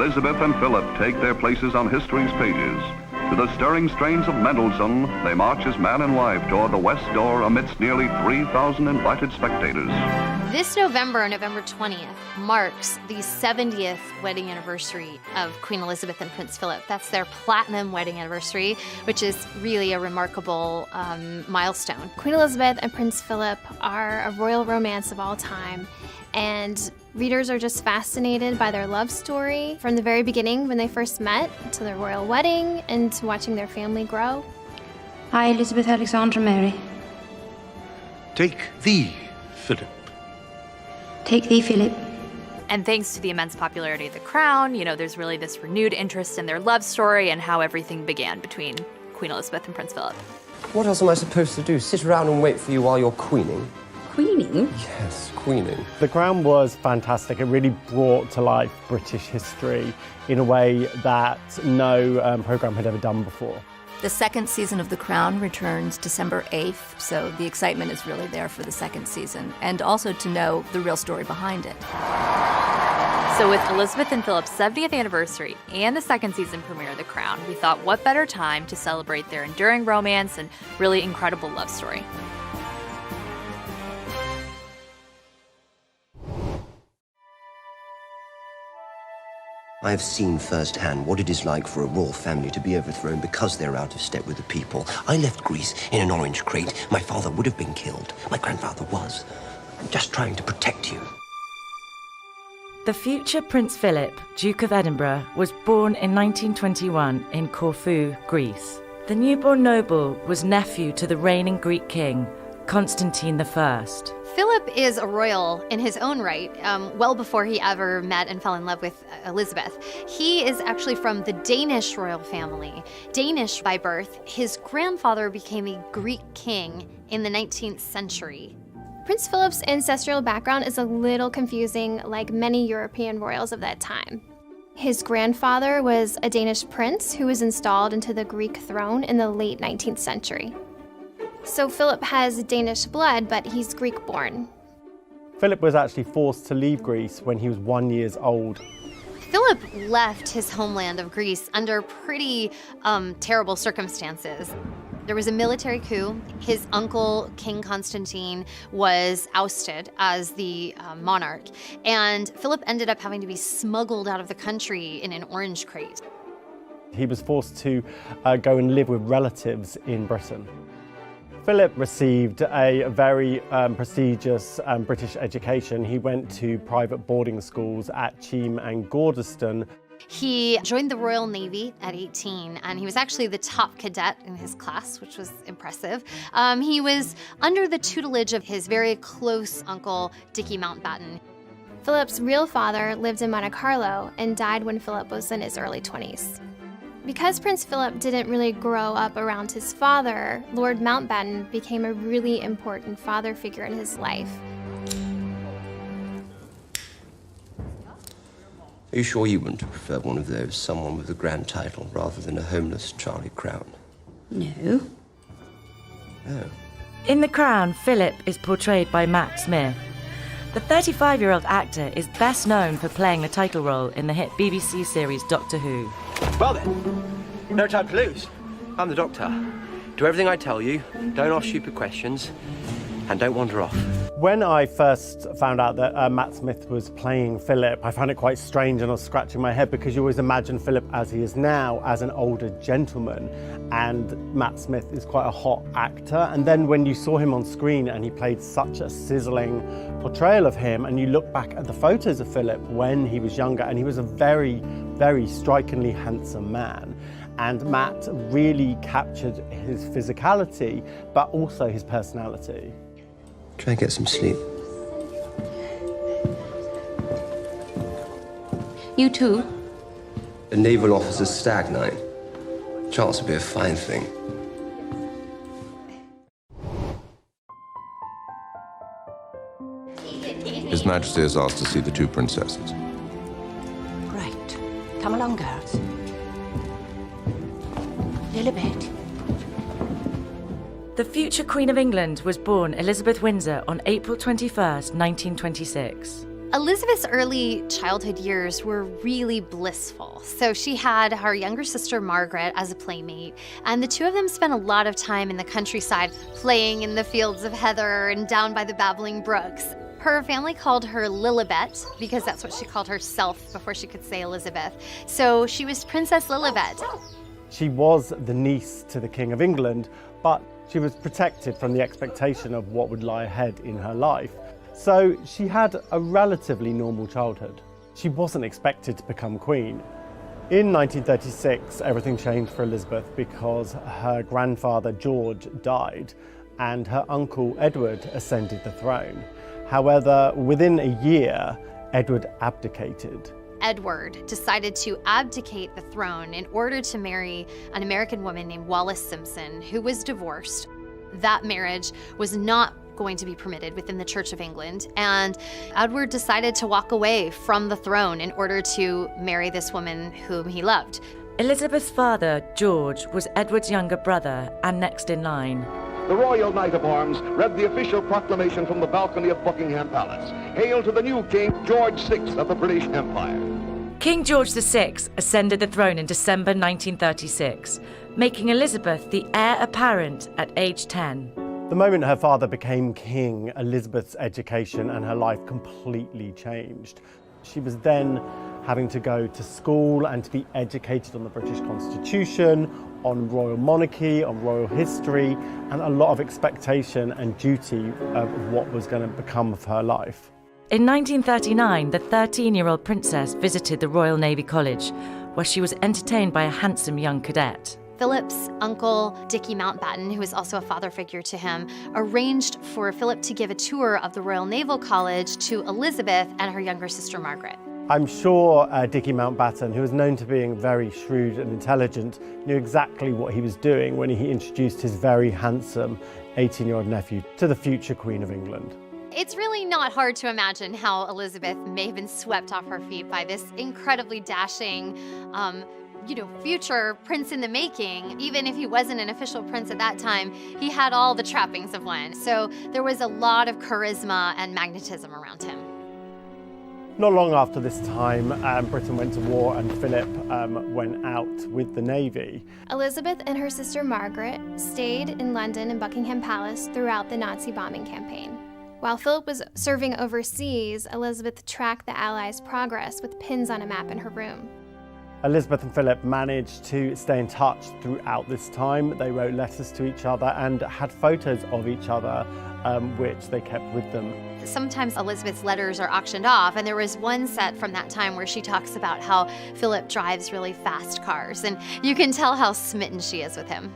Elizabeth and Philip take their places on history's pages. To the stirring strains of Mendelssohn, they march as man and wife toward the west door amidst nearly 3,000 invited spectators. This November, November 20th, marks the 70th wedding anniversary of Queen Elizabeth and Prince Philip. That's their platinum wedding anniversary, which is really a remarkable milestone. Queen Elizabeth and Prince Philip are a royal romance of all time, and readers are just fascinated by their love story from the very beginning when they first met to their royal wedding and to watching their family grow. I, Elizabeth Alexandra Mary. Take thee, Philip. Take thee, Philip. And thanks to the immense popularity of The Crown, there's really this renewed interest in their love story and how everything began between Queen Elizabeth and Prince Philip. What else am I supposed to do? Sit around and wait for you while you're queening? Queening? Yes, queening. The Crown was fantastic. It really brought to life British history in a way that no programme had ever done before. The second season of The Crown returns December 8th, so the excitement is really there for the second season, and also to know the real story behind it. So with Elizabeth and Philip's 70th anniversary and the second season premiere of The Crown, we thought what better time to celebrate their enduring romance and really incredible love story. I have seen firsthand what it is like for a royal family to be overthrown because they're out of step with the people. I left Greece in an orange crate. My father would have been killed. My grandfather was. I'm just trying to protect you. The future Prince Philip, Duke of Edinburgh, was born in 1921 in Corfu, Greece. The newborn noble was nephew to the reigning Greek king, Constantine I. Philip is a royal in his own right, well before he ever met and fell in love with Elizabeth. He is actually from the Danish royal family. Danish by birth, his grandfather became a Greek king in the 19th century. Prince Philip's ancestral background is a little confusing, like many European royals of that time. His grandfather was a Danish prince who was installed into the Greek throne in the late 19th century. So Philip has Danish blood, but he's Greek-born. Philip was actually forced to leave Greece when he was 1 year old. Philip left his homeland of Greece under pretty terrible circumstances. There was a military coup. His uncle, King Constantine, was ousted as the monarch, and Philip ended up having to be smuggled out of the country in an orange crate. He was forced to go and live with relatives in Britain. Philip received a very prestigious British education. He went to private boarding schools at Cheam and Gordeston. He joined the Royal Navy at 18, and he was actually the top cadet in his class, which was impressive. He was under the tutelage of his very close uncle, Dicky Mountbatten. Philip's real father lived in Monte Carlo and died when Philip was in his early 20s. Because Prince Philip didn't really grow up around his father, Lord Mountbatten became a really important father figure in his life. Are you sure you wouldn't have preferred one of those, someone with a grand title, rather than a homeless Charlie Crown? No. Oh. In The Crown, Philip is portrayed by Matt Smith. The 35-year-old actor is best known for playing the title role in the hit BBC series Doctor Who. Well then, no time to lose. I'm the Doctor. Do everything I tell you, don't ask stupid questions, and don't wander off. When I first found out that Matt Smith was playing Philip, I found it quite strange, and I was scratching my head because you always imagine Philip as he is now, as an older gentleman, and Matt Smith is quite a hot actor. And then when you saw him on screen and he played such a sizzling portrayal of him, and you look back at the photos of Philip when he was younger, and he was a very, very strikingly handsome man. And Matt really captured his physicality, but also his personality. Try and get some sleep. You too? A naval officer's stag night. Chance would be a fine thing. His Majesty has asked to see the two princesses. Right. Come along, girls. Lilibet. The future Queen of England was born Elizabeth Windsor on April 21st, 1926. Elizabeth's early childhood years were really blissful. So she had her younger sister Margaret as a playmate, and the two of them spent a lot of time in the countryside playing in the fields of heather and down by the babbling brooks. Her family called her Lilibet because that's what she called herself before she could say Elizabeth. So she was Princess Lilibet. She was the niece to the King of England, but she was protected from the expectation of what would lie ahead in her life. So she had a relatively normal childhood. She wasn't expected to become queen. In 1936, everything changed for Elizabeth because her grandfather George died and her uncle Edward ascended the throne. However, within a year, Edward abdicated. Edward decided to abdicate the throne in order to marry an American woman named Wallis Simpson, who was divorced. That marriage was not going to be permitted within the Church of England, and Edward decided to walk away from the throne in order to marry this woman whom he loved. Elizabeth's father, George, was Edward's younger brother and next in line. The Royal Knight of Arms read the official proclamation from the balcony of Buckingham Palace. Hail to the new King, George VI of the British Empire. King George VI ascended the throne in December 1936, making Elizabeth the heir apparent at age 10. The moment her father became king, Elizabeth's education and her life completely changed. She was then having to go to school and to be educated on the British Constitution, on royal monarchy, on royal history, and a lot of expectation and duty of what was going to become of her life. In 1939, the 13-year-old princess visited the Royal Navy College, where she was entertained by a handsome young cadet. Philip's uncle, Dickie Mountbatten, who was also a father figure to him, arranged for Philip to give a tour of the Royal Naval College to Elizabeth and her younger sister Margaret. I'm sure Dickie Mountbatten, who was known to being very shrewd and intelligent, knew exactly what he was doing when he introduced his very handsome 18-year-old nephew to the future Queen of England. It's really not hard to imagine how Elizabeth may have been swept off her feet by this incredibly dashing, future prince in the making. Even if he wasn't an official prince at that time, he had all the trappings of one. So there was a lot of charisma and magnetism around him. Not long after this time, Britain went to war and Philip went out with the Navy. Elizabeth and her sister Margaret stayed in London and Buckingham Palace throughout the Nazi bombing campaign. While Philip was serving overseas, Elizabeth tracked the Allies' progress with pins on a map in her room. Elizabeth and Philip managed to stay in touch throughout this time. They wrote letters to each other and had photos of each other, which they kept with them. Sometimes Elizabeth's letters are auctioned off, and there was one set from that time where she talks about how Philip drives really fast cars, and you can tell how smitten she is with him.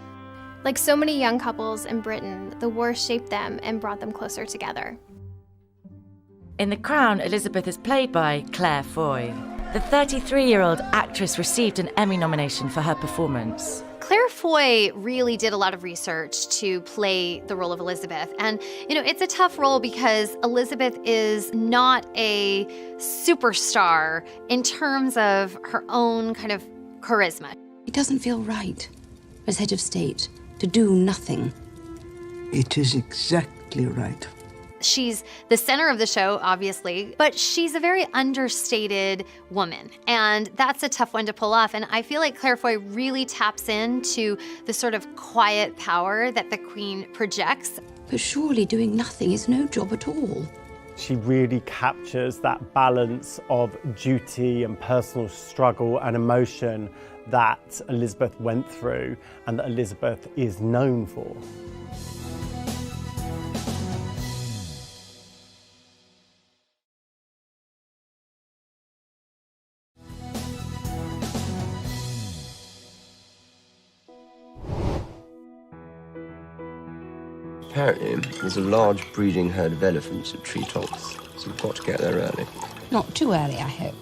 Like so many young couples in Britain, the war shaped them and brought them closer together. In The Crown, Elizabeth is played by Claire Foy. The 33-year-old actress received an Emmy nomination for her performance. Claire Foy really did a lot of research to play the role of Elizabeth. And, it's a tough role because Elizabeth is not a superstar in terms of her own kind of charisma. It doesn't feel right, as head of state, to do nothing. It is exactly right. She's the center of the show, obviously, but she's a very understated woman, and that's a tough one to pull off. And I feel like Claire Foy really taps into the sort of quiet power that the Queen projects. But surely doing nothing is no job at all. She really captures that balance of duty and personal struggle and emotion that Elizabeth went through and that Elizabeth is known for. Apparently, there's a large breeding herd of elephants at Treetops, so we've got to get there early. Not too early, I hope.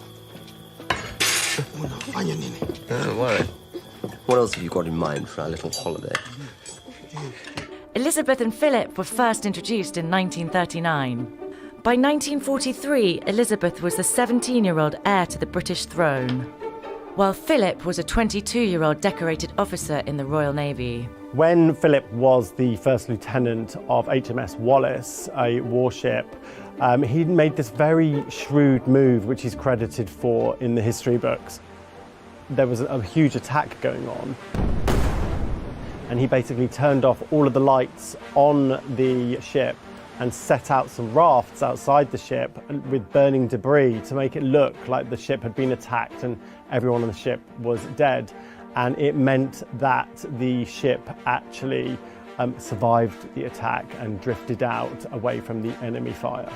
Don't worry. What else have you got in mind for our little holiday? Elizabeth and Philip were first introduced in 1939. By 1943, Elizabeth was the 17-year-old heir to the British throne, while Philip was a 22-year-old decorated officer in the Royal Navy. When Philip was the first lieutenant of HMS Wallace, a warship, he made this very shrewd move, which he's credited for in the history books. There was a huge attack going on, and he basically turned off all of the lights on the ship and set out some rafts outside the ship with burning debris to make it look like the ship had been attacked and everyone on the ship was dead. And it meant that the ship actually survived the attack and drifted out away from the enemy fire.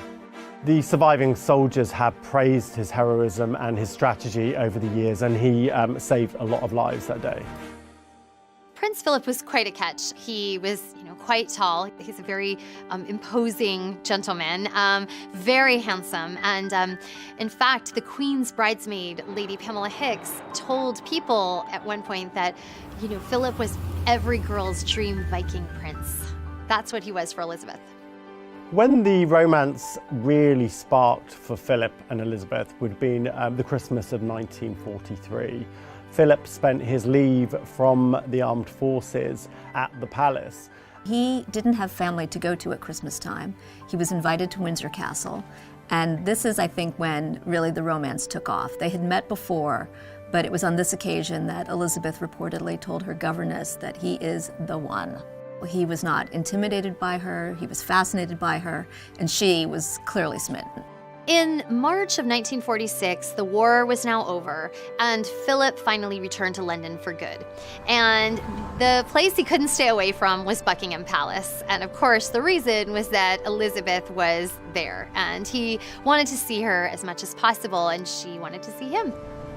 The surviving soldiers have praised his heroism and his strategy over the years, and he saved a lot of lives that day. Prince Philip was quite a catch. He was, quite tall. He's a very imposing gentleman, very handsome. And in fact, the Queen's bridesmaid, Lady Pamela Hicks, told people at one point that, Philip was every girl's dream Viking prince. That's what he was for Elizabeth. When the romance really sparked for Philip and Elizabeth would have been the Christmas of 1943. Philip spent his leave from the armed forces at the palace. He didn't have family to go to at Christmas time. He was invited to Windsor Castle, and this is, I think, when really the romance took off. They had met before, but it was on this occasion that Elizabeth reportedly told her governess that he is the one. He was not intimidated by her, he was fascinated by her, and she was clearly smitten. In March of 1946, the war was now over, and Philip finally returned to London for good. And the place he couldn't stay away from was Buckingham Palace. And of course, the reason was that Elizabeth was there, and he wanted to see her as much as possible, and she wanted to see him.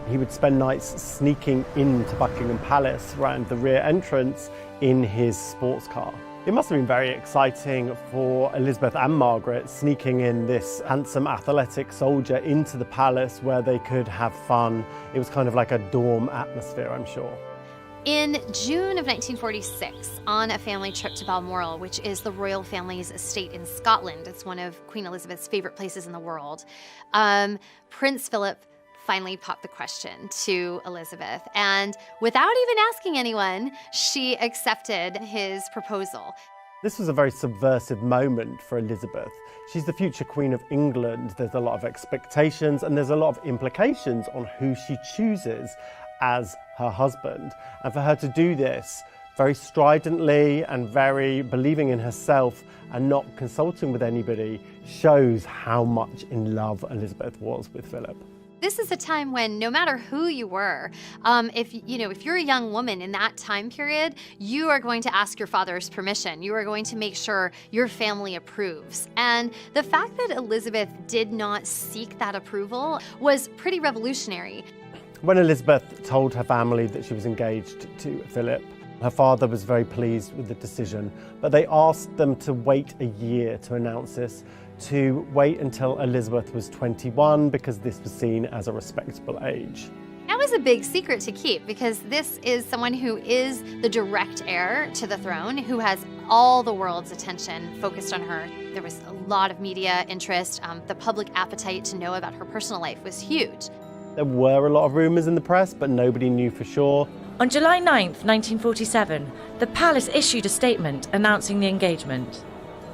He would spend nights sneaking into Buckingham Palace around the rear entrance in his sports car. It must have been very exciting for Elizabeth and Margaret, sneaking in this handsome athletic soldier into the palace where they could have fun. It was kind of like a dorm atmosphere, I'm sure. In June of 1946, on a family trip to Balmoral, which is the royal family's estate in Scotland, it's one of Queen Elizabeth's favorite places in the world, Prince Philip finally popped the question to Elizabeth, and without even asking anyone, she accepted his proposal. This was a very subversive moment for Elizabeth. She's the future Queen of England. There's a lot of expectations and there's a lot of implications on who she chooses as her husband. And for her to do this very stridently and very believing in herself and not consulting with anybody shows how much in love Elizabeth was with Philip. This is a time when no matter who you were, if you're a young woman in that time period, you are going to ask your father's permission. You are going to make sure your family approves. And the fact that Elizabeth did not seek that approval was pretty revolutionary. When Elizabeth told her family that she was engaged to Philip, her father was very pleased with the decision, but they asked them to wait a year to announce this, to wait until Elizabeth was 21 because this was seen as a respectable age. That was a big secret to keep because this is someone who is the direct heir to the throne, who has all the world's attention focused on her. There was a lot of media interest. The public appetite to know about her personal life was huge. There were a lot of rumours in the press, but nobody knew for sure. On July 9th, 1947, the palace issued a statement announcing the engagement.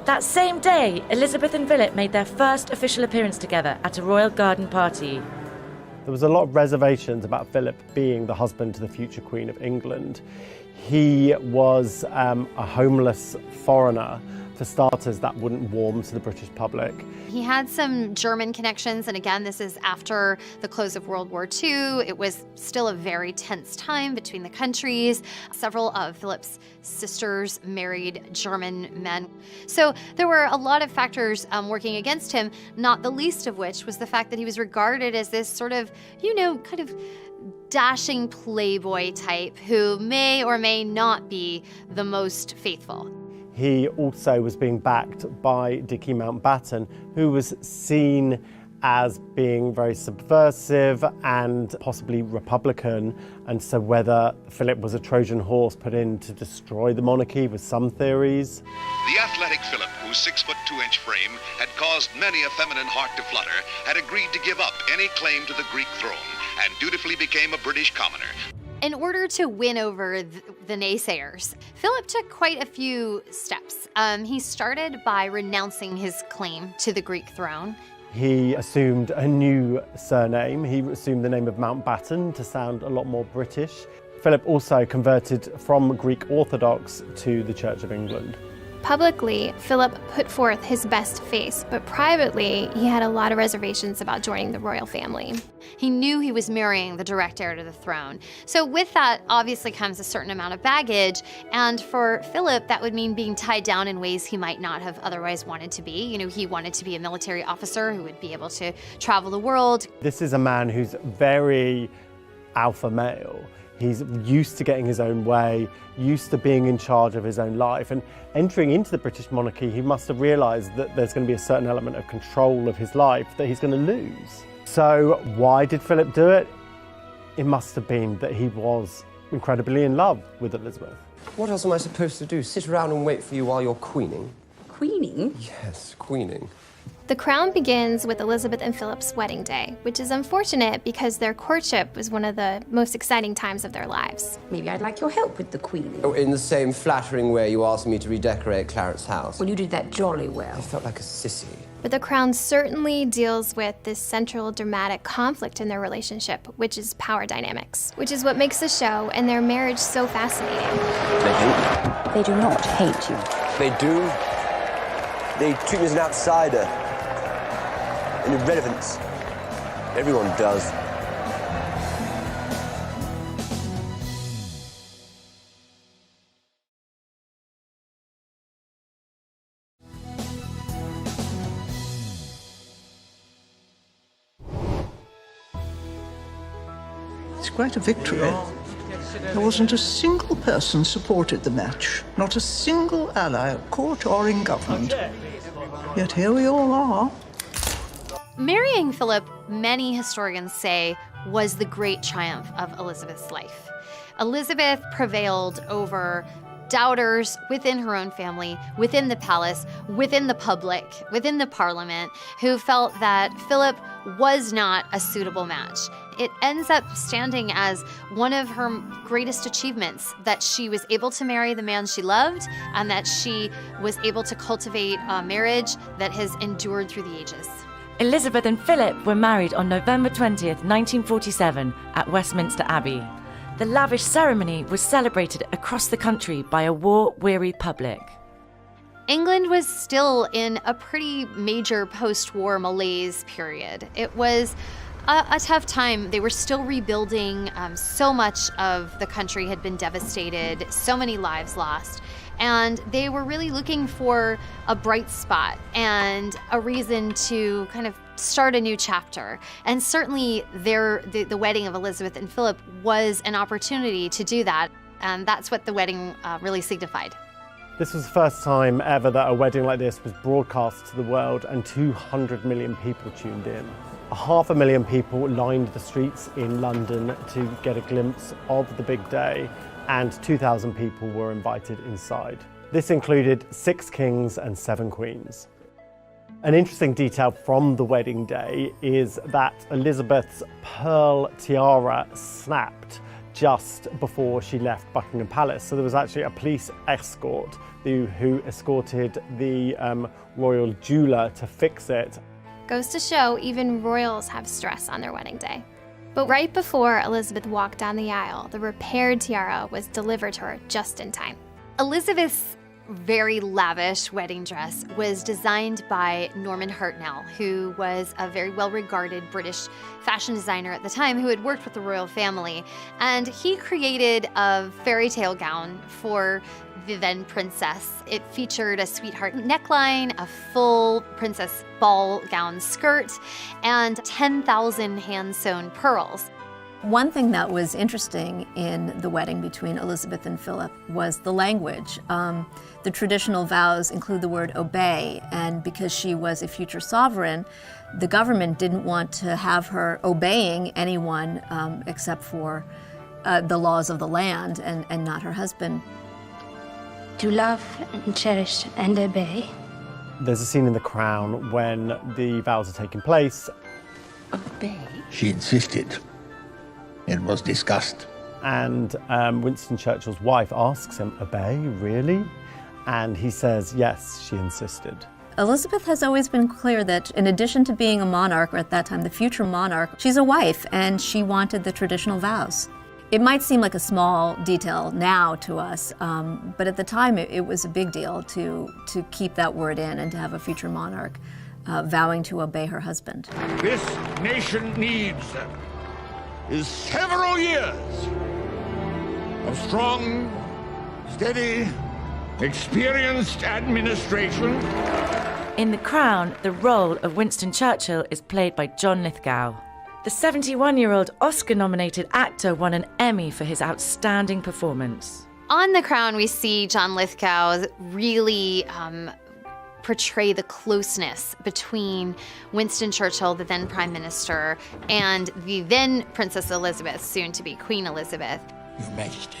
That same day, Elizabeth and Philip made their first official appearance together at a royal garden party. There was a lot of reservations about Philip being the husband to the future Queen of England. He was a homeless foreigner. For starters, that wouldn't warm to the British public. He had some German connections, and again, this is after the close of World War II. It was still a very tense time between the countries. Several of Philip's sisters married German men. So there were a lot of factors working against him, not the least of which was the fact that he was regarded as this sort of, kind of dashing playboy type who may or may not be the most faithful. He also was being backed by Dickie Mountbatten, who was seen as being very subversive and possibly Republican, and so whether Philip was a Trojan horse put in to destroy the monarchy was some theories. The athletic Philip, whose 6'2" frame had caused many a feminine heart to flutter, had agreed to give up any claim to the Greek throne and dutifully became a British commoner. In order to win over the naysayers, Philip took quite a few steps. He started by renouncing his claim to the Greek throne. He assumed a new surname. He assumed the name of Mountbatten to sound a lot more British. Philip also converted from Greek Orthodox to the Church of England. Publicly, Philip put forth his best face, but privately, he had a lot of reservations about joining the royal family. He knew he was marrying the direct heir to the throne. So with that obviously comes a certain amount of baggage, and for Philip, that would mean being tied down in ways he might not have otherwise wanted to be. You know, he wanted to be a military officer who would be able to travel the world. This is a man who's very alpha male. He's used to getting his own way, used to being in charge of his own life. And entering into the British monarchy, he must have realised that there's going to be a certain element of control of his life that he's going to lose. So why did Philip do it? It must have been that he was incredibly in love with Elizabeth. What else am I supposed to do? Sit around and wait for you while you're queening? Queening? Yes, queening. The crown begins with Elizabeth and Philip's wedding day, which is unfortunate because their courtship was one of the most exciting times of their lives. Maybe I'd like your help with the queening. Oh, in the same flattering way you asked me to redecorate Claret's house. Well, you did that jolly well. I felt like a sissy. But the crown certainly deals with this central dramatic conflict in their relationship, which is power dynamics, which is what makes the show and their marriage so fascinating. They hate you. They do not hate you. They do. They treat me as an outsider. An irrelevance. Everyone does. It's quite a victory. There wasn't a single person supported the match, not a single ally at court or in government. Yet here we all are. Marrying Philip, many historians say, was the great triumph of Elizabeth's life. Elizabeth prevailed over doubters within her own family, within the palace, within the public, within the parliament, who felt that Philip was not a suitable match. It ends up standing as one of her greatest achievements, that she was able to marry the man she loved and that she was able to cultivate a marriage that has endured through the ages. Elizabeth and Philip were married on November 20th, 1947 at Westminster Abbey. The lavish ceremony was celebrated across the country by a war-weary public. England was still in a pretty major post-war malaise period. It was a tough time. They were still rebuilding. So much of the country had been devastated, so many lives lost. And they were really looking for a bright spot and a reason to kind of start a new chapter. And certainly the wedding of Elizabeth and Philip was an opportunity to do that. And that's what the wedding really signified. This was the first time ever that a wedding like this was broadcast to the world, and 200 million people tuned in. 500,000 people lined the streets in London to get a glimpse of the big day, and 2,000 people were invited inside. This included 6 kings and 7 queens. An interesting detail from the wedding day is that Elizabeth's pearl tiara snapped just before she left Buckingham Palace. So there was actually a police escort who escorted the royal jeweler to fix it. Goes to show even royals have stress on their wedding day. But right before Elizabeth walked down the aisle, the repaired tiara was delivered to her just in time. Elizabeth's very lavish wedding dress was designed by Norman Hartnell, who was a very well-regarded British fashion designer at the time who had worked with the royal family. And he created a fairy tale gown for the then princess. It featured a sweetheart neckline, a full princess ball gown skirt, and 10,000 hand-sewn pearls. One thing that was interesting in the wedding between Elizabeth and Philip was the language. The traditional vows include the word obey, and because she was a future sovereign, the government didn't want to have her obeying anyone except for the laws of the land and not her husband. To love and cherish and obey. There's a scene in The Crown when the vows are taking place. Obey? She insisted. It was discussed. And Winston Churchill's wife asks him, "Obey, really?" And he says, yes, she insisted. Elizabeth has always been clear that in addition to being a monarch, or at that time the future monarch, she's a wife and she wanted the traditional vows. It might seem like a small detail now to us, but at the time it was a big deal to keep that word in and to have a future monarch vowing to obey her husband. This nation needs is several years of strong, steady, experienced administration. In The Crown, the role of Winston Churchill is played by John Lithgow. The 71-year-old Oscar-nominated actor won an Emmy for his outstanding performance. On The Crown, we see John Lithgow really portray the closeness between Winston Churchill, the then Prime Minister, and the then Princess Elizabeth, soon to be Queen Elizabeth. Your Majesty.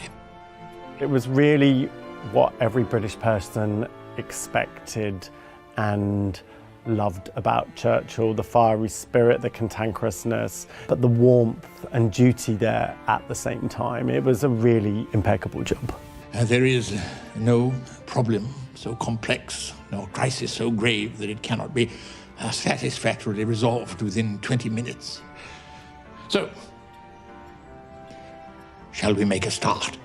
It was really what every British person expected and loved about Churchill, the fiery spirit, the cantankerousness, but the warmth and duty there at the same time. It was a really impeccable job. There is no problem so complex, no crisis so grave that it cannot be satisfactorily resolved within 20 minutes. So, shall we make a start?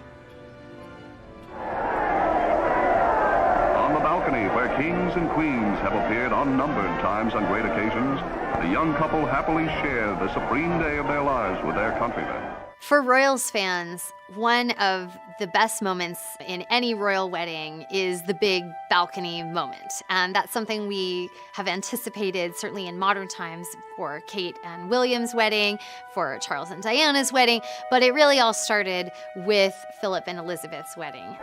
On the balcony where kings and queens have appeared unnumbered times on great occasions, the young couple happily share the supreme day of their lives with their countrymen. For Royals fans, one of the best moments in any royal wedding is the big balcony moment. And that's something we have anticipated, certainly in modern times, for Kate and William's wedding, for Charles and Diana's wedding, but it really all started with Philip and Elizabeth's wedding.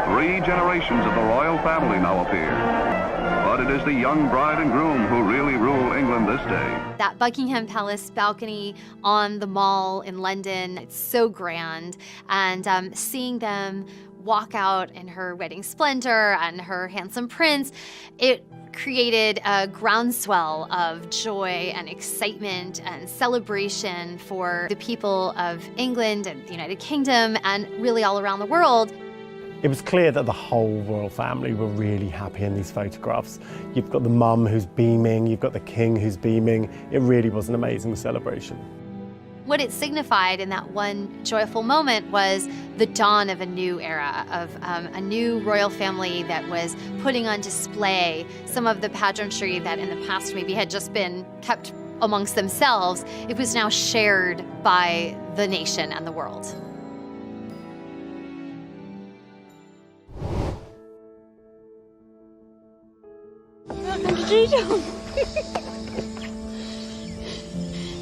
3 generations of the royal family now appear. But it is the young bride and groom who really rule England this day. That Buckingham Palace balcony on the Mall in London, it's so grand. And seeing them walk out in her wedding splendor and her handsome prince, it created a groundswell of joy and excitement and celebration for the people of England and the United Kingdom and really all around the world. It was clear that the whole royal family were really happy in these photographs. You've got the mum who's beaming, you've got the king who's beaming. It really was an amazing celebration. What it signified in that one joyful moment was the dawn of a new era, of a new royal family that was putting on display some of the pageantry that in the past maybe had just been kept amongst themselves. It was now shared by the nation and the world.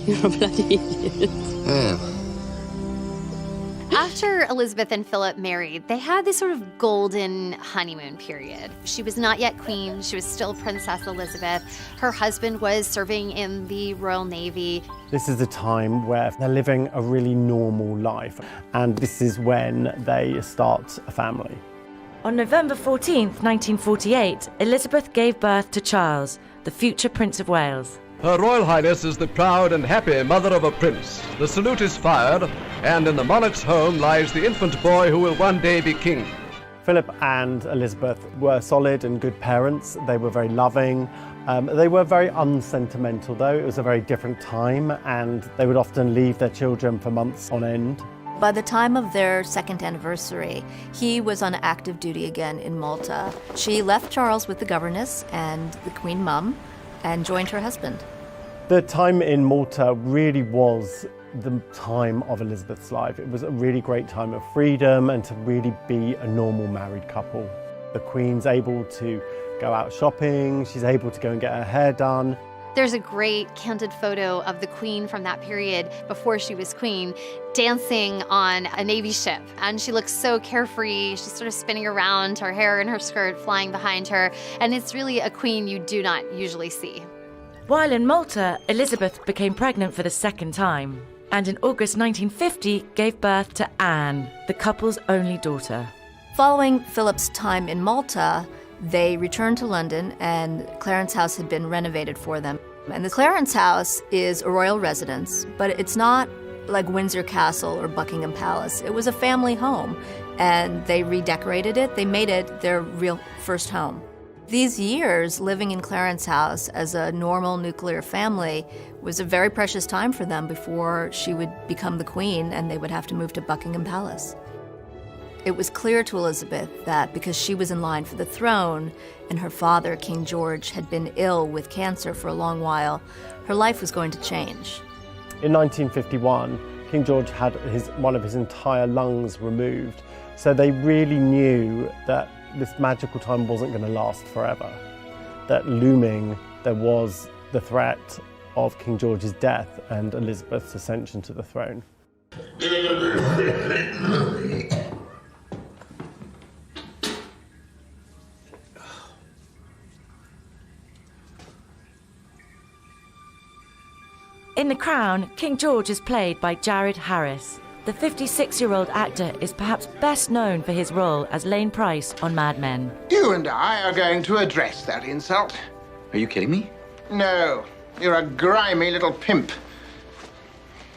You're a bloody idiot. After Elizabeth and Philip married, they had this sort of golden honeymoon period. She was not yet queen, she was still Princess Elizabeth. Her husband was serving in the Royal Navy. This is a time where they're living a really normal life, and this is when they start a family. On November 14th, 1948, Elizabeth gave birth to Charles, the future Prince of Wales. Her Royal Highness is the proud and happy mother of a prince. The salute is fired, and in the monarch's home lies the infant boy who will one day be king. Philip and Elizabeth were solid and good parents. They were very loving. They were very unsentimental, though. It was a very different time, and they would often leave their children for months on end. By the time of their second anniversary, he was on active duty again in Malta. She left Charles with the governess and the Queen Mum and joined her husband. The time in Malta really was the time of Elizabeth's life. It was a really great time of freedom and to really be a normal married couple. The Queen's able to go out shopping, she's able to go and get her hair done. There's a great candid photo of the Queen from that period before she was queen dancing on a Navy ship. And she looks so carefree. She's sort of spinning around, her hair and her skirt flying behind her. And it's really a queen you do not usually see. While in Malta, Elizabeth became pregnant for the second time, and in August 1950 gave birth to Anne, the couple's only daughter. Following Philip's time in Malta, they returned to London and Clarence House had been renovated for them. And the Clarence House is a royal residence, but it's not like Windsor Castle or Buckingham Palace. It was a family home, and they redecorated it. They made it their real first home. These years living in Clarence House as a normal nuclear family was a very precious time for them before she would become the queen and they would have to move to Buckingham Palace. It was clear to Elizabeth that because she was in line for the throne and her father, King George, had been ill with cancer for a long while, her life was going to change. In 1951, King George had one of his entire lungs removed, so they really knew that this magical time wasn't going to last forever. That looming, there was the threat of King George's death and Elizabeth's ascension to the throne. In The Crown, King George is played by Jared Harris. The 56-year-old actor is perhaps best known for his role as Lane Price on Mad Men. You and I are going to address that insult. Are you kidding me? No, you're a grimy little pimp.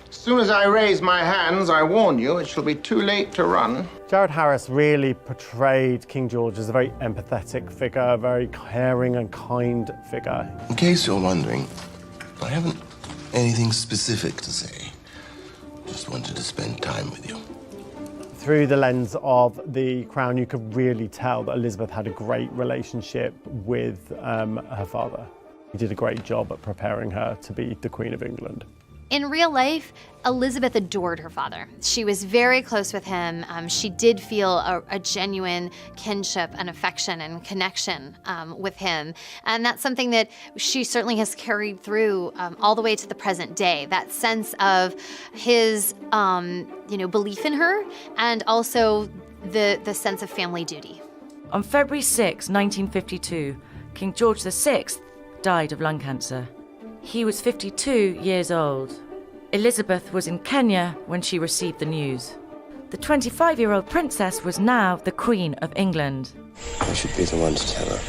As soon as I raise my hands, I warn you, it shall be too late to run. Jared Harris really portrayed King George as a very empathetic figure, a very caring and kind figure. In case you're wondering, I haven't anything specific to say. Just wanted to spend time with you. Through the lens of The Crown, you could really tell that Elizabeth had a great relationship with her father. He did a great job at preparing her to be the Queen of England. In real life, Elizabeth adored her father. She was very close with him. She did feel a genuine kinship and affection and connection with him. And that's something that she certainly has carried through all the way to the present day. That sense of his belief in her and also the sense of family duty. On February 6, 1952, King George VI died of lung cancer. He was 52 years old. Elizabeth was in Kenya when she received the news. The 25-year-old princess was now the Queen of England. I should be the one to tell her.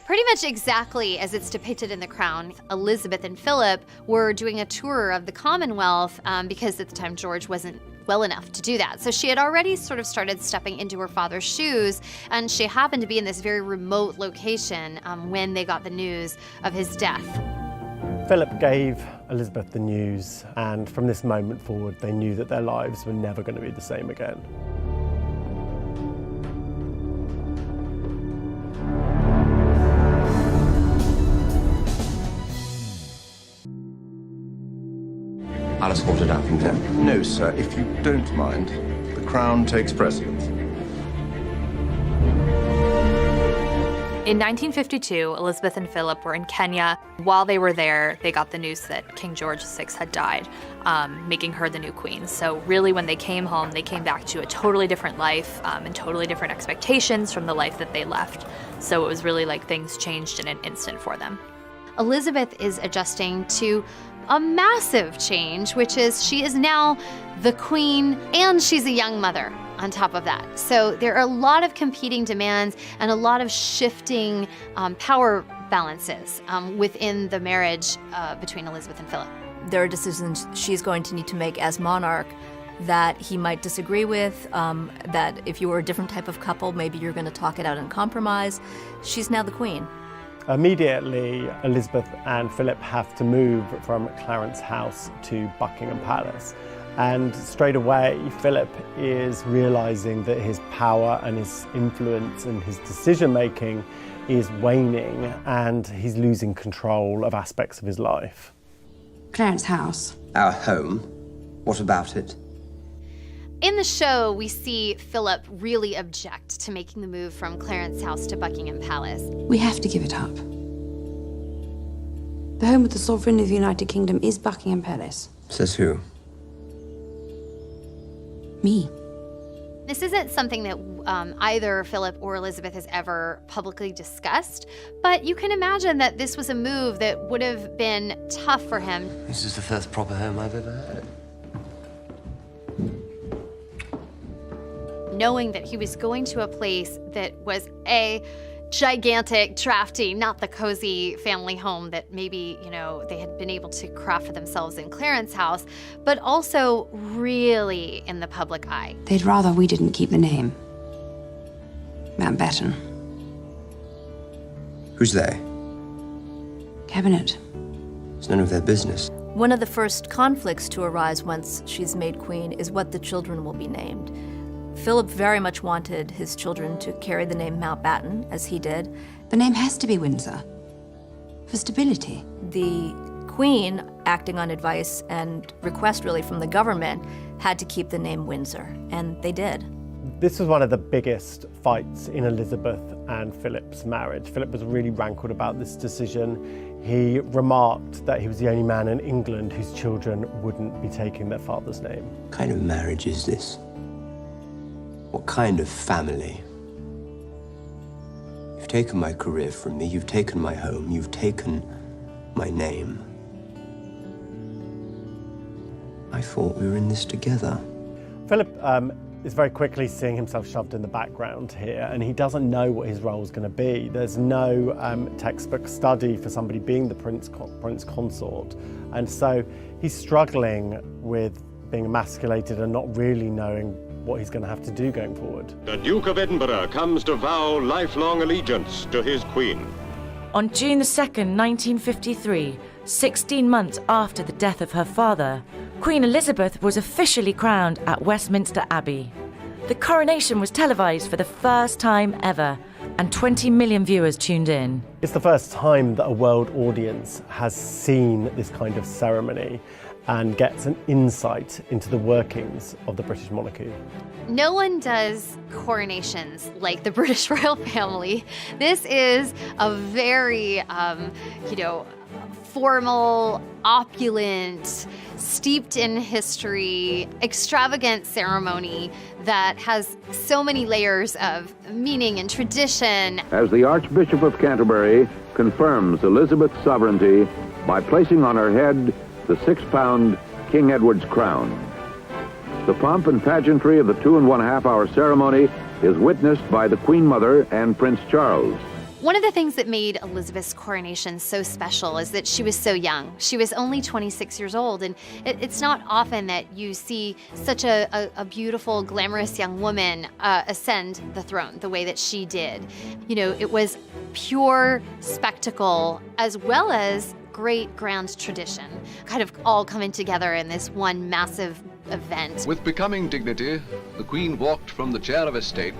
Pretty much exactly as it's depicted in The Crown, Elizabeth and Philip were doing a tour of the Commonwealth because at the time George wasn't well enough to do that. So she had already sort of started stepping into her father's shoes, and she happened to be in this very remote location when they got the news of his death. Philip gave Elizabeth the news, and from this moment forward, they knew that their lives were never going to be the same again. I'll escort her down from there. No, sir, if you don't mind, the Crown takes precedence. In 1952, Elizabeth and Philip were in Kenya. While they were there, they got the news that King George VI had died, making her the new queen. So really, when they came home, they came back to a totally different life and totally different expectations from the life that they left. So it was really like things changed in an instant for them. Elizabeth is adjusting to a massive change, which is she is now the queen and she's a young mother on top of that. So there are a lot of competing demands and a lot of shifting power balances within the marriage between Elizabeth and Philip. There are decisions she's going to need to make as monarch that he might disagree with, that if you were a different type of couple, maybe you're going to talk it out and compromise. She's now the queen. Immediately, Elizabeth and Philip have to move from Clarence House to Buckingham Palace. And straight away, Philip is realizing that his power and his influence and his decision-making is waning, and he's losing control of aspects of his life. Clarence House. Our home? What about it? In the show, we see Philip really object to making the move from Clarence House to Buckingham Palace. We have to give it up. The home of the Sovereign of the United Kingdom is Buckingham Palace. Says who? Me. This isn't something that either Philip or Elizabeth has ever publicly discussed, but you can imagine that this was a move that would have been tough for him. This is the first proper home I've ever had. Knowing that he was going to a place that was A, gigantic, drafty, not the cozy family home that maybe, they had been able to craft for themselves in Clarence House, but also really in the public eye. They'd rather we didn't keep the name. Mountbatten. Who's they? Cabinet. It's none of their business. One of the first conflicts to arise once she's made queen is what the children will be named. Philip very much wanted his children to carry the name Mountbatten, as he did. The name has to be Windsor, for stability. The Queen, acting on advice and request really from the government, had to keep the name Windsor, and they did. This was one of the biggest fights in Elizabeth and Philip's marriage. Philip was really rankled about this decision. He remarked that he was the only man in England whose children wouldn't be taking their father's name. What kind of marriage is this? What kind of family? You've taken my career from me, you've taken my home, you've taken my name. I thought we were in this together. Philip is very quickly seeing himself shoved in the background here, and he doesn't know what his role is going to be. There's no textbook study for somebody being the prince consort, and so he's struggling with being emasculated and not really knowing what he's going to have to do going forward. The Duke of Edinburgh comes to vow lifelong allegiance to his queen. On June 2nd, 1953, 16 months after the death of her father, Queen Elizabeth was officially crowned at Westminster Abbey. The coronation was televised for the first time ever, and 20 million viewers tuned in. It's the first time that a world audience has seen this kind of ceremony and gets an insight into the workings of the British monarchy. No one does coronations like the British royal family. This is a very, formal, opulent, steeped in history, extravagant ceremony that has so many layers of meaning and tradition. As the Archbishop of Canterbury confirms Elizabeth's sovereignty by placing on her head the 6-pound King Edward's crown. The pomp and pageantry of the 2.5-hour ceremony is witnessed by the Queen Mother and Prince Charles. One of the things that made Elizabeth's coronation so special is that she was so young. She was only 26 years old, and it's not often that you see such a beautiful, glamorous young woman ascend the throne the way that she did. It was pure spectacle as well as great grand tradition, kind of all coming together in this one massive event. With becoming dignity, the Queen walked from the chair of estate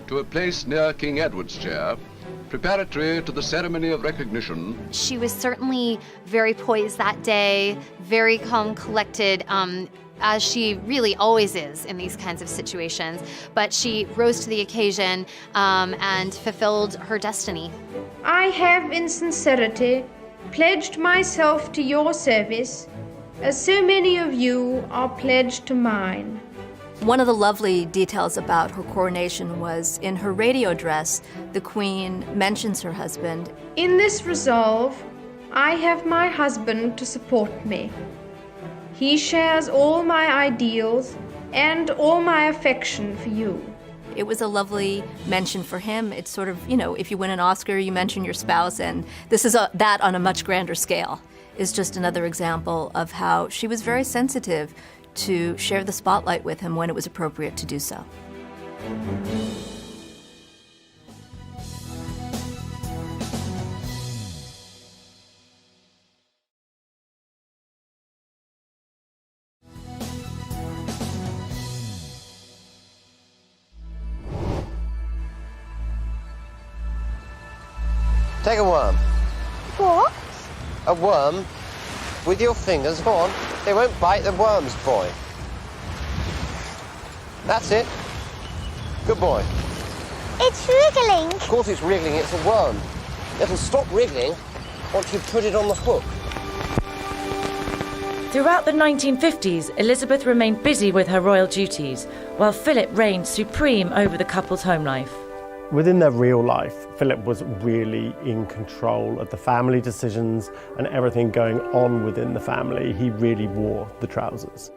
to a place near King Edward's chair, preparatory to the ceremony of recognition. She was certainly very poised that day, very calm, collected, as she really always is in these kinds of situations. But she rose to the occasion and fulfilled her destiny. I have in sincerity pledged myself to your service, as so many of you are pledged to mine. One of the lovely details about her coronation was in her radio address, the Queen mentions her husband. In this resolve, I have my husband to support me. He shares all my ideals and all my affection for you. It was a lovely mention for him. It's sort of, if you win an Oscar, you mention your spouse, and this is that on a much grander scale. Is just another example of how she was very sensitive to share the spotlight with him when it was appropriate to do so. Take a worm. What? A worm? With your fingers, go on. They won't bite the worms, boy. That's it. Good boy. It's wriggling. Of course it's wriggling, it's a worm. It'll stop wriggling once you put it on the hook. Throughout the 1950s, Elizabeth remained busy with her royal duties, while Philip reigned supreme over the couple's home life. Within their real life, Philip was really in control of the family decisions and everything going on within the family. He really wore the trousers.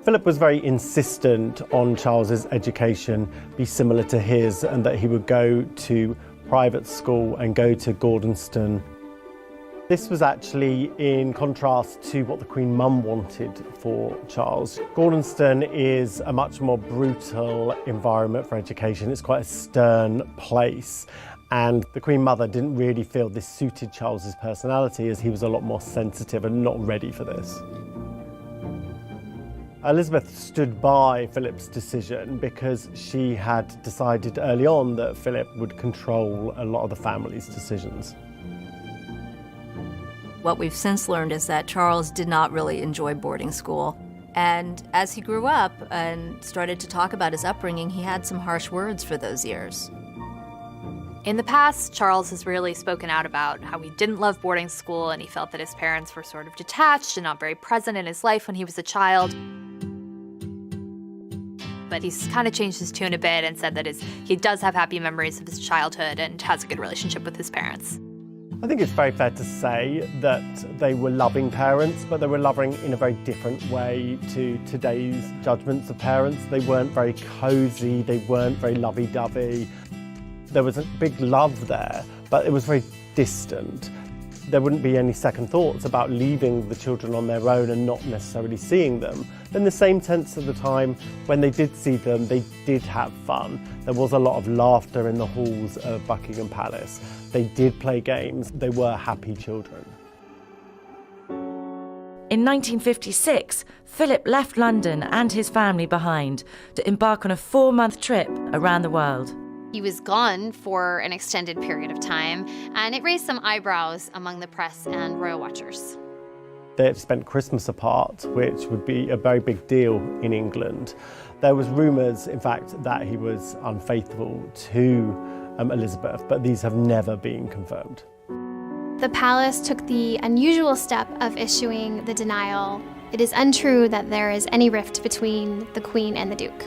Philip was very insistent on Charles's education be similar to his, and that he would go to private school and go to Gordonston. This was actually in contrast to what the Queen Mum wanted for Charles. Gordonston is a much more brutal environment for education. It's quite a stern place. And the Queen Mother didn't really feel this suited Charles's personality, as he was a lot more sensitive and not ready for this. Elizabeth stood by Philip's decision because she had decided early on that Philip would control a lot of the family's decisions. What we've since learned is that Charles did not really enjoy boarding school. And as he grew up and started to talk about his upbringing, he had some harsh words for those years. In the past, Charles has really spoken out about how he didn't love boarding school and he felt that his parents were sort of detached and not very present in his life when he was a child. But he's kind of changed his tune a bit and said that he does have happy memories of his childhood and has a good relationship with his parents. I think it's very fair to say that they were loving parents, but they were loving in a very different way to today's judgments of parents. They weren't very cosy, they weren't very lovey-dovey. There was a big love there, but it was very distant. There wouldn't be any second thoughts about leaving the children on their own and not necessarily seeing them. In the same sense of the time, when they did see them, they did have fun. There was a lot of laughter in the halls of Buckingham Palace. They did play games. They were happy children. In 1956, Philip left London and his family behind to embark on a 4-month trip around the world. He was gone for an extended period of time, and it raised some eyebrows among the press and royal watchers. They had spent Christmas apart, which would be a very big deal in England. There was rumours, in fact, that he was unfaithful to Elizabeth, but these have never been confirmed. The palace took the unusual step of issuing the denial. It is untrue that there is any rift between the Queen and the Duke.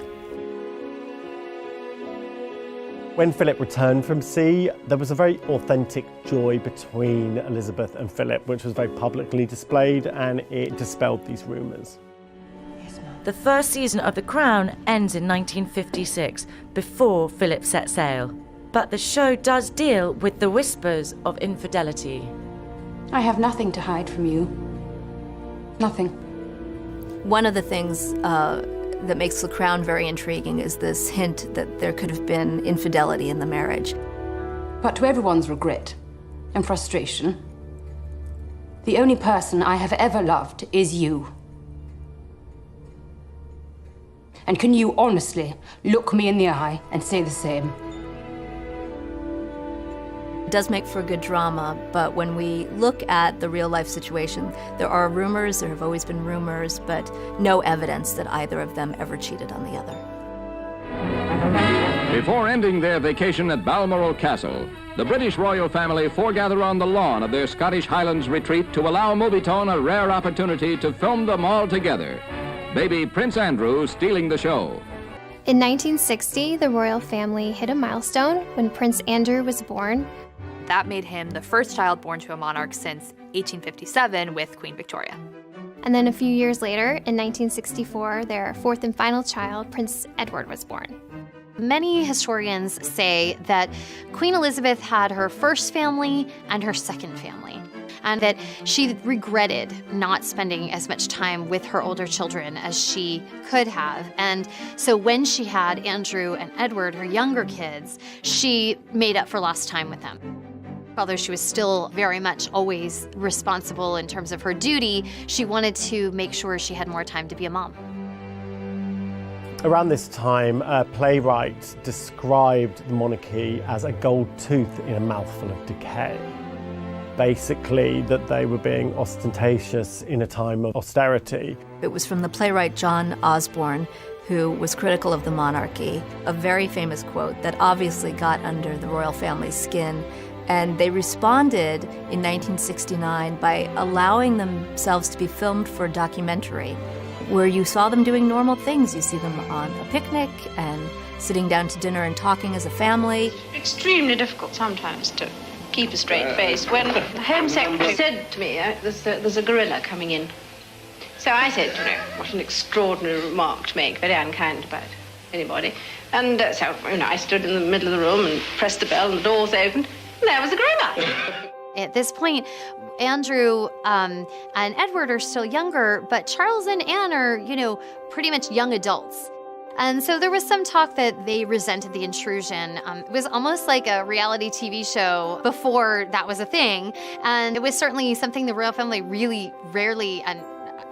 When Philip returned from sea, there was a very authentic joy between Elizabeth and Philip, which was very publicly displayed, and it dispelled these rumours. The first season of The Crown ends in 1956, before Philip set sail. But the show does deal with the whispers of infidelity. I have nothing to hide from you. Nothing. One of the things that makes The Crown very intriguing is this hint that there could have been infidelity in the marriage. But to everyone's regret and frustration, the only person I have ever loved is you. And can you honestly look me in the eye and say the same? It does make for good drama, but when we look at the real-life situation, there are rumors, there have always been rumors, but no evidence that either of them ever cheated on the other. Before ending their vacation at Balmoral Castle, the British royal family foregather on the lawn of their Scottish Highlands retreat to allow Movietone a rare opportunity to film them all together. Baby Prince Andrew stealing the show. In 1960, the royal family hit a milestone when Prince Andrew was born. That made him the first child born to a monarch since 1857 with Queen Victoria. And then a few years later, in 1964, their fourth and final child, Prince Edward, was born. Many historians say that Queen Elizabeth had her first family and her second family, and that she regretted not spending as much time with her older children as she could have. And so when she had Andrew and Edward, her younger kids, she made up for lost time with them. Although she was still very much always responsible in terms of her duty, she wanted to make sure she had more time to be a mom. Around this time, a playwright described the monarchy as a gold tooth in a mouthful of decay. Basically, that they were being ostentatious in a time of austerity. It was from the playwright John Osborne, who was critical of the monarchy, a very famous quote that obviously got under the royal family's skin. And they responded in 1969 by allowing themselves to be filmed for a documentary where you saw them doing normal things. You see them on a picnic and sitting down to dinner and talking as a family. Extremely difficult sometimes to keep a straight face. When the Home Secretary said to me, there's a gorilla coming in. So I said, what an extraordinary remark to make, very unkind about anybody. And so, I stood in the middle of the room and pressed the bell, and the doors opened, and there was the grown-up. At this point, Andrew and Edward are still younger, but Charles and Anne are, pretty much young adults. And so there was some talk that they resented the intrusion. It was almost like a reality TV show before that was a thing. And it was certainly something the royal family really rarely, and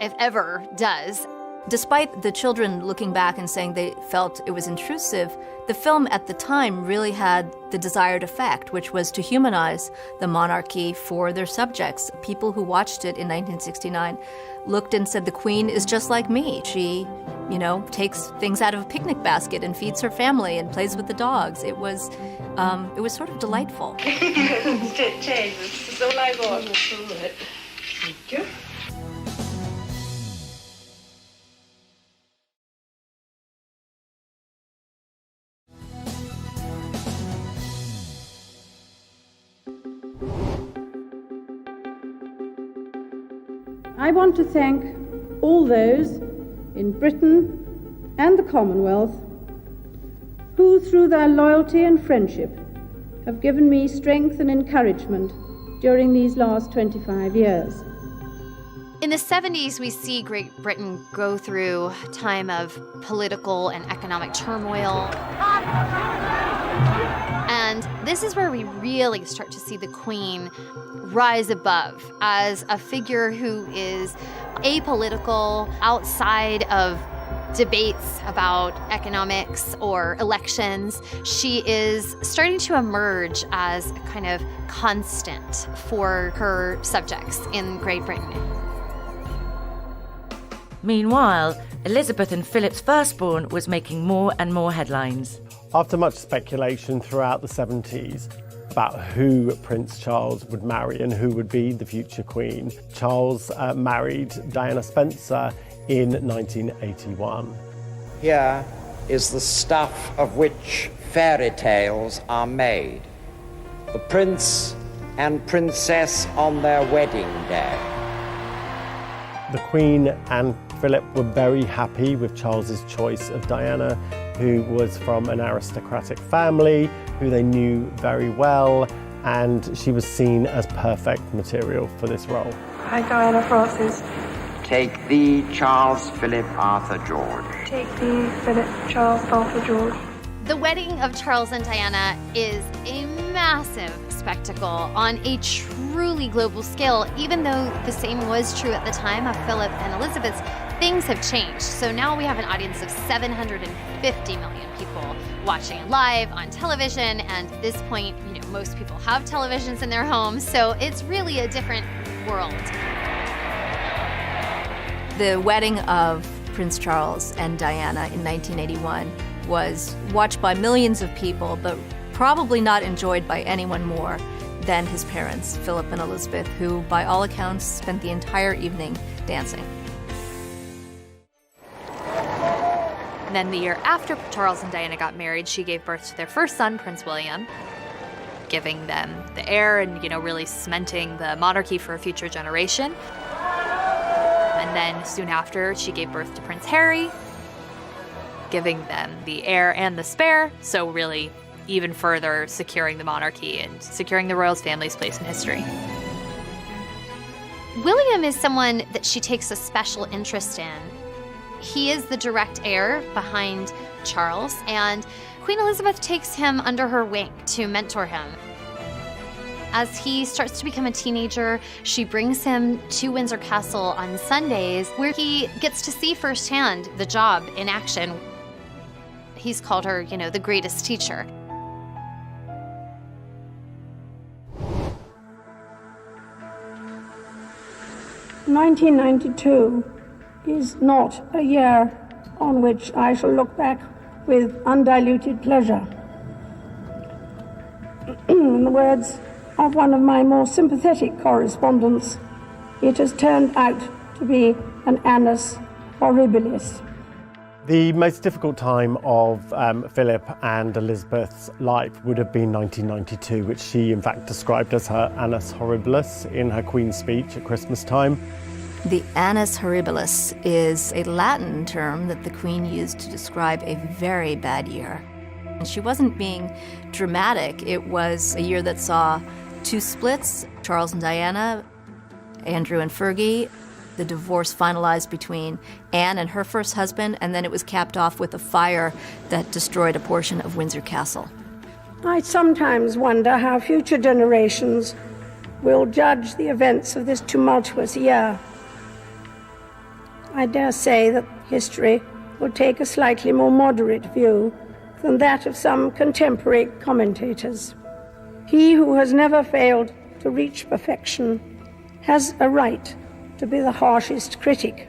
if ever, does. Despite the children looking back and saying they felt it was intrusive, the film at the time really had the desired effect, which was to humanize the monarchy for their subjects. People who watched it in 1969 looked and said, the Queen is just like me. She, takes things out of a picnic basket and feeds her family and plays with the dogs. It was sort of delightful. That's all I got. Thank you. I want to thank all those in Britain and the Commonwealth who, through their loyalty and friendship, have given me strength and encouragement during these last 25 years. In the 70s, we see Great Britain go through a time of political and economic turmoil. And this is where we really start to see the Queen rise above as a figure who is apolitical, outside of debates about economics or elections. She is starting to emerge as a kind of constant for her subjects in Great Britain. Meanwhile, Elizabeth and Philip's firstborn was making more and more headlines. After much speculation throughout the 70s about who Prince Charles would marry and who would be the future Queen, Charles married Diana Spencer in 1981. Here is the stuff of which fairy tales are made. The prince and princess on their wedding day. The Queen and Philip were very happy with Charles's choice of Diana, who was from an aristocratic family, who they knew very well, and she was seen as perfect material for this role. I, Diana Frances. Take thee, Charles Philip Arthur George. Take thee, Philip Charles Arthur George. The wedding of Charles and Diana is a massive spectacle on a truly global scale. Even though the same was true at the time of Philip and Elizabeth's, things have changed. So now we have an audience of 750 million people watching it live on television. And at this point, most people have televisions in their homes. So it's really a different world. The wedding of Prince Charles and Diana in 1981 was watched by millions of people, but probably not enjoyed by anyone more than his parents, Philip and Elizabeth, who, by all accounts, spent the entire evening dancing. And then the year after Charles and Diana got married, she gave birth to their first son, Prince William, giving them the heir and, really cementing the monarchy for a future generation. And then soon after, she gave birth to Prince Harry, giving them the heir and the spare, so really even further securing the monarchy and securing the royal family's place in history. William is someone that she takes a special interest in. He is the direct heir behind Charles, and Queen Elizabeth takes him under her wing to mentor him. As he starts to become a teenager, she brings him to Windsor Castle on Sundays, where he gets to see firsthand the job in action. He's called her, the greatest teacher. "1992 is not a year on which I shall look back with undiluted pleasure. In the words of one of my more sympathetic correspondents, it has turned out to be an annus horribilis." The most difficult time of Philip and Elizabeth's life would have been 1992, which she in fact described as her annus horribilis in her Queen's speech at Christmas time. The annus horribilis is a Latin term that the Queen used to describe a very bad year. And she wasn't being dramatic. It was a year that saw 2 splits, Charles and Diana, Andrew and Fergie, the divorce finalized between Anne and her first husband, and then it was capped off with a fire that destroyed a portion of Windsor Castle. I sometimes wonder how future generations will judge the events of this tumultuous year. I dare say that history will take a slightly more moderate view than that of some contemporary commentators. He who has never failed to reach perfection has a right to be the harshest critic.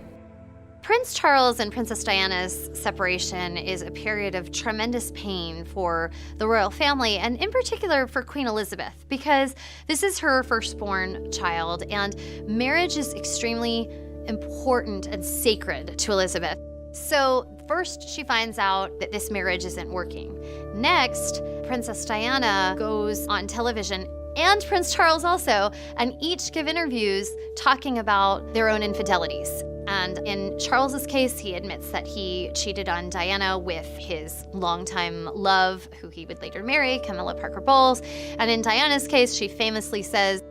Prince Charles and Princess Diana's separation is a period of tremendous pain for the royal family, and in particular for Queen Elizabeth, because this is her firstborn child, and marriage is extremely important and sacred to Elizabeth. So first she finds out that this marriage isn't working. Next, Princess Diana goes on television, and Prince Charles also, and each give interviews talking about their own infidelities. And in Charles's case, he admits that he cheated on Diana with his longtime love, who he would later marry, Camilla Parker Bowles. And in Diana's case, she famously says,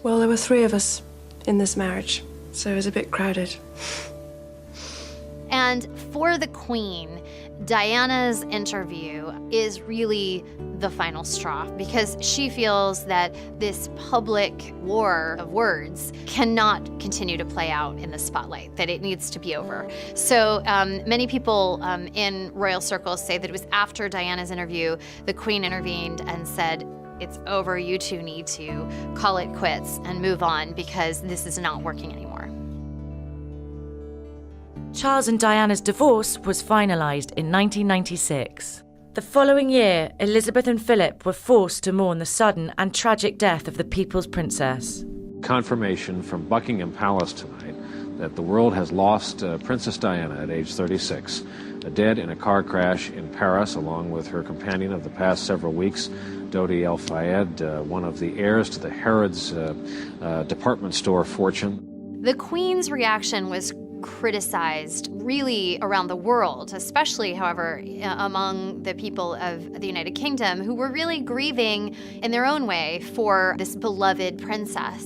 "Well, there were 3 of us in this marriage, so it was a bit crowded." And for the Queen, Diana's interview is really the final straw, because she feels that this public war of words cannot continue to play out in the spotlight, that it needs to be over. So many people in royal circles say that it was after Diana's interview, the Queen intervened and said, "It's over, you two need to call it quits and move on, because this is not working anymore." Charles and Diana's divorce was finalised in 1996. The following year, Elizabeth and Philip were forced to mourn the sudden and tragic death of the People's Princess. Confirmation from Buckingham Palace tonight that the world has lost Princess Diana at age 36, dead in a car crash in Paris, along with her companion of the past several weeks, Dodi El Fayed, one of the heirs to the Harrods department store fortune. The Queen's reaction was criticized really around the world, especially, however, among the people of the United Kingdom, who were really grieving in their own way for this beloved princess.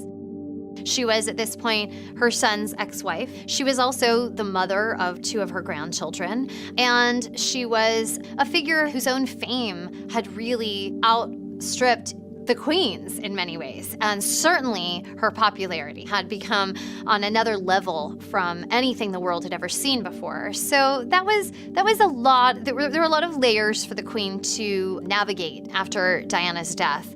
She was, at this point, her son's ex-wife. She was also the mother of 2 of her grandchildren, and she was a figure whose own fame had really outstripped the Queen's in many ways, and certainly her popularity had become on another level from anything the world had ever seen before. So that was a lot. There were a lot of layers for the Queen to navigate after Diana's death.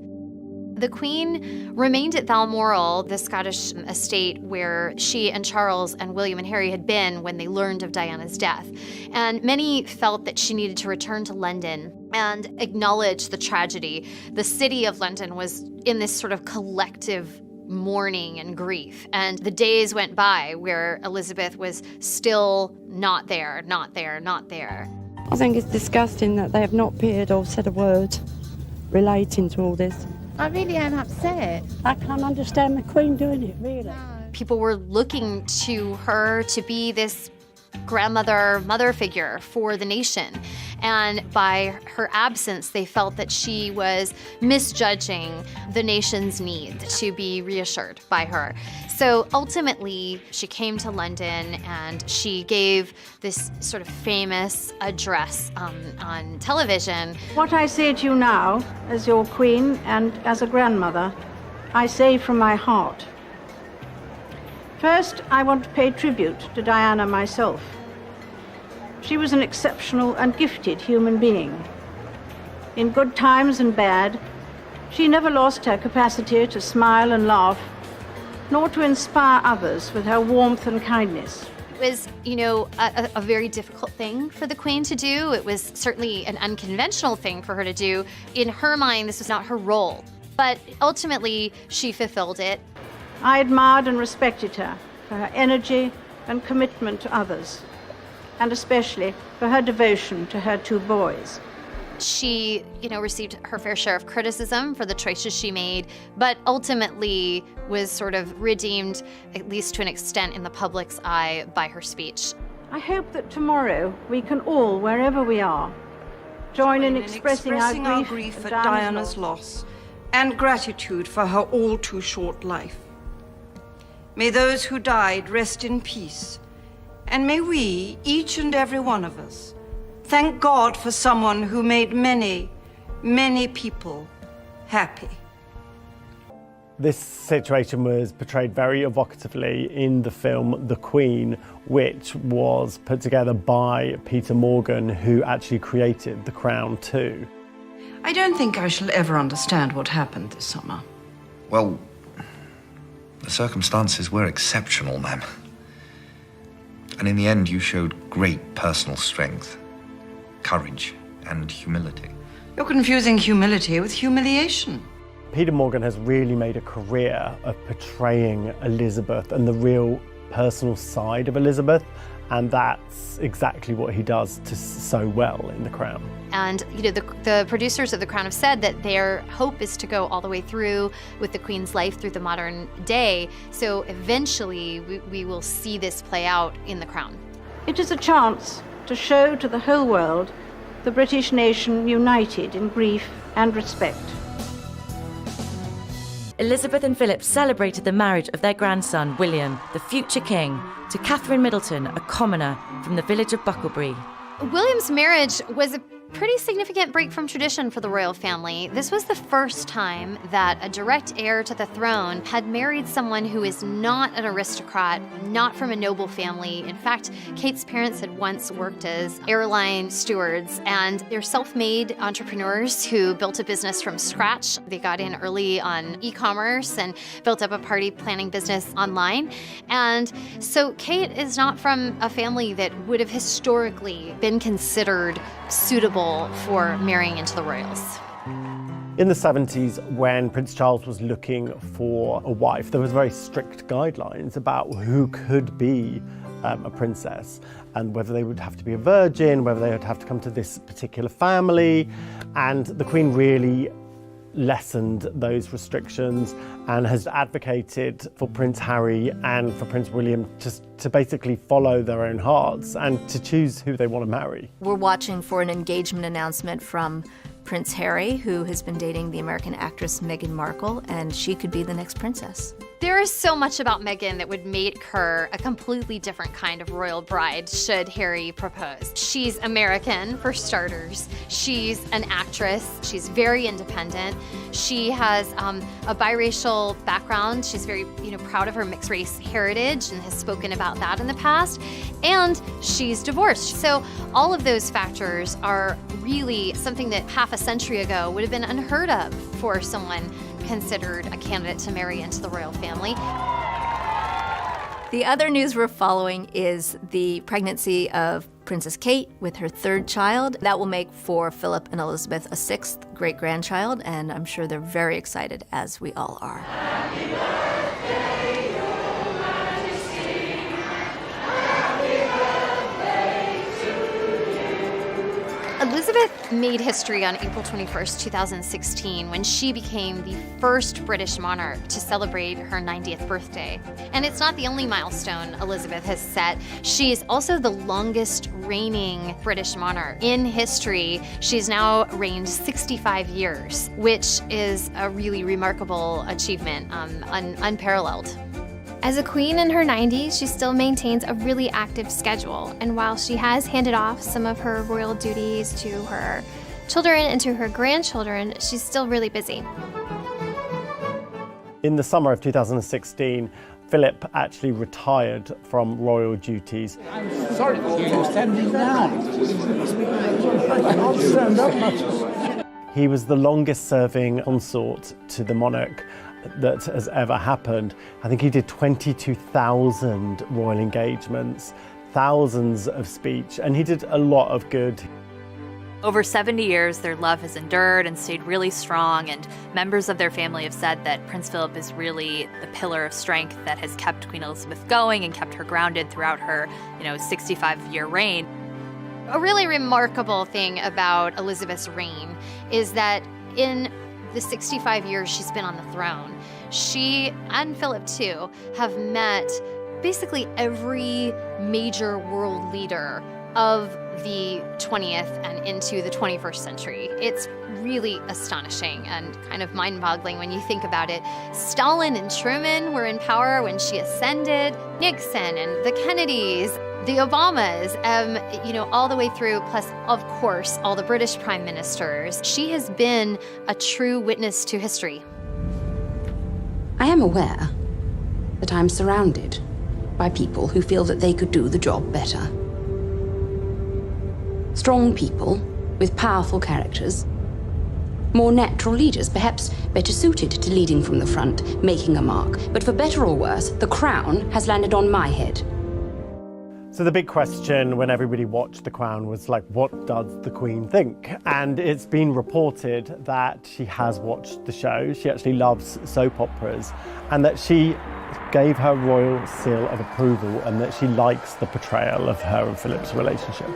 The Queen remained at Balmoral, the Scottish estate where she and Charles and William and Harry had been when they learned of Diana's death. And many felt that she needed to return to London and acknowledge the tragedy. The city of London was in this sort of collective mourning and grief. And the days went by where Elizabeth was still not there. I think it's disgusting that they have not appeared or said a word relating to all this. I really am upset. I can't understand the Queen doing it, really. People were looking to her to be this grandmother, mother figure for the nation. And by her absence, they felt that she was misjudging the nation's need to be reassured by her. So ultimately, she came to London and she gave this sort of famous address on television. What I say to you now, as your Queen and as a grandmother, I say from my heart. First, I want to pay tribute to Diana myself. She was an exceptional and gifted human being. In good times and bad, she never lost her capacity to smile and laugh, nor to inspire others with her warmth and kindness. It was, a very difficult thing for the Queen to do. It was certainly an unconventional thing for her to do. In her mind, this was not her role. But ultimately, she fulfilled it. I admired and respected her for her energy and commitment to others, and especially for her devotion to her 2 boys. She, received her fair share of criticism for the choices she made, but ultimately was sort of redeemed, at least to an extent in the public's eye, by her speech. I hope that tomorrow we can all, wherever we are, join in expressing our grief at Diana's loss and gratitude for her all too short life. May those who died rest in peace, and may we, each and every one of us, thank God for someone who made many, many people happy. This situation was portrayed very evocatively in the film The Queen, which was put together by Peter Morgan, who actually created The Crown too. I don't think I shall ever understand what happened this summer. Well, the circumstances were exceptional, ma'am. And in the end, you showed great personal strength, courage, and humility. You're confusing humility with humiliation. Peter Morgan has really made a career of portraying Elizabeth and the real personal side of Elizabeth, and that's exactly what he does so well in The Crown. And the producers of The Crown have said that their hope is to go all the way through with the Queen's life through the modern day. So eventually we will see this play out in The Crown. It is a chance to show to the whole world the British nation united in grief and respect. Elizabeth and Philip celebrated the marriage of their grandson, William, the future king, to Catherine Middleton, a commoner from the village of Bucklebury. William's marriage was a pretty significant break from tradition for the royal family. This was the first time that a direct heir to the throne had married someone who is not an aristocrat, not from a noble family. In fact, Kate's parents had once worked as airline stewards, and they're self-made entrepreneurs who built a business from scratch. They got in early on e-commerce and built up a party planning business online. And so Kate is not from a family that would have historically been considered suitable for marrying into the royals. In the 70s, when Prince Charles was looking for a wife, there was very strict guidelines about who could be a princess and whether they would have to be a virgin, whether they would have to come to this particular family. And the Queen really lessened those restrictions and has advocated for Prince Harry and for Prince William just to basically follow their own hearts and to choose who they want to marry. We're watching for an engagement announcement from Prince Harry, who has been dating the American actress Meghan Markle, and she could be the next princess. There is so much about Meghan that would make her a completely different kind of royal bride should Harry propose. She's American, for starters. She's an actress. She's very independent. She has a biracial background. She's very, proud of her mixed race heritage and has spoken about that in the past. And she's divorced. So all of those factors are really something that half a century ago would have been unheard of for someone considered a candidate to marry into the royal family. The other news we're following is the pregnancy of Princess Kate with her third child. That will make for Philip and Elizabeth a sixth great-grandchild, and I'm sure they're very excited, as we all are. Happy birthday, Your Majesty. Happy birthday to you. Elizabeth made history on April 21st, 2016, when she became the first British monarch to celebrate her 90th birthday. And it's not the only milestone Elizabeth has set. She is also the longest reigning British monarch in history. She's now reigned 65 years, which is a really remarkable achievement, unparalleled. As a queen in her 90s, she still maintains a really active schedule, and while she has handed off some of her royal duties to her children and to her grandchildren, she's still really busy. In the summer of 2016, Philip actually retired from royal duties. I'm sorry to hear you standing down. I'll stand up much. He was the longest serving consort to the monarch that has ever happened. I think he did 22,000 royal engagements, thousands of speech, and he did a lot of good. Over 70 years, their love has endured and stayed really strong, and members of their family have said that Prince Philip is really the pillar of strength that has kept Queen Elizabeth going and kept her grounded throughout her, 65-year reign. A really remarkable thing about Elizabeth's reign is that in the 65 years she's been on the throne, she and Philip too have met basically every major world leader of the 20th and into the 21st century. It's really astonishing and kind of mind-boggling when you think about it. Stalin and Truman were in power when she ascended, Nixon and the Kennedys, the Obamas, all the way through, plus, of course, all the British prime ministers. She has been a true witness to history. I am aware that I'm surrounded by people who feel that they could do the job better. Strong people with powerful characters, more natural leaders, perhaps better suited to leading from the front, making a mark. But for better or worse, the crown has landed on my head. So the big question when everybody watched The Crown was like, what does the Queen think? And it's been reported that she has watched the show, she actually loves soap operas, and that she gave her royal seal of approval and that she likes the portrayal of her and Philip's relationship.